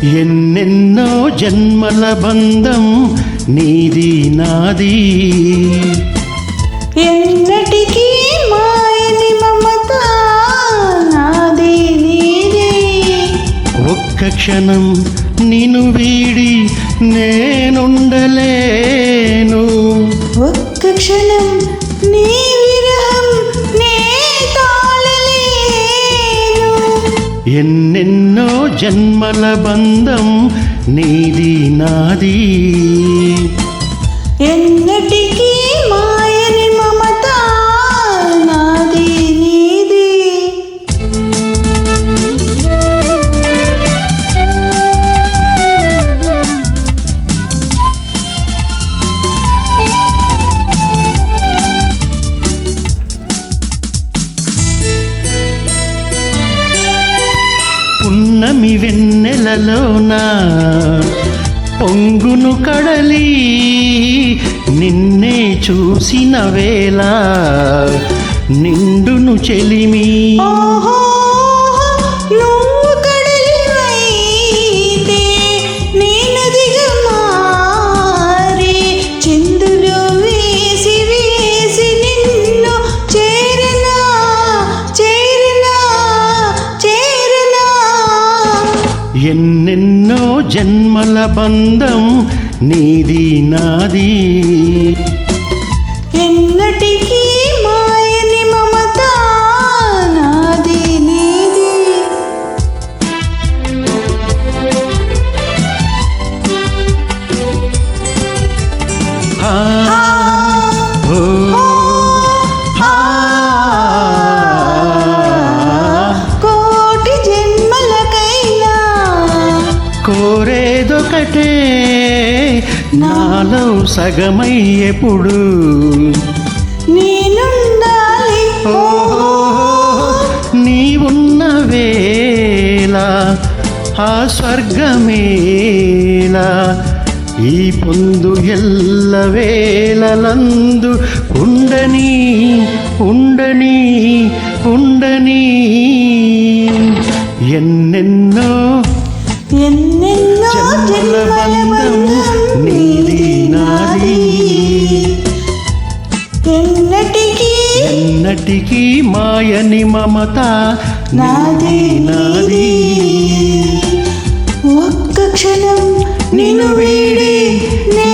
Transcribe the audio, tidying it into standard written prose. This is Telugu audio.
ఎన్నెన్నో జన్మల బంధం నీది నాది, ఎన్నటికీ మాయని మమత నాది నీది. ఒక్క క్షణం నిన్ను వీడి నేనుండలేను, ఒక్క క్షణం నీ విరహం నే తాళలేను. ఎన్నెన్నో జన్మల బంధం నీది నాది, ఎన్నటికీ మాయని మమత నాది నీది. పున్నమి వెన్నెలలోన పొంగును కడలి, నిన్నే చూసిన వేళ నిండును చెలిమి. ఓహో నువ్వు కడలివైతే నేనదిగా మారి చిందులు వేసి వేసి నిన్ను చేరనా చేరనా చేరనా. ఎన్నెన్నో జన్మల బంధం నీది నాది, ఎన్నటికీ మాయని మమత నాది నీది. ఆ, ఓ, ఆ. కోటి జన్మలకైనా కోరేదొకటే నాలో సగమై ఎప్పుడు నేనుండాలి. ఓహో నీవున్న వేళ ఆ స్వర్గమేలా, ఈ పొందు ఎల్ల వేళలందు ఉండని ఉండని ఉండని. ఎన్నెన్నో ఎన్నెన్నో జన్మల బంధం నీది నాది, ఎన్నటికీ మాయని మమత నాది నాది. ఒక్క క్షణం నిన్ను వీడి నే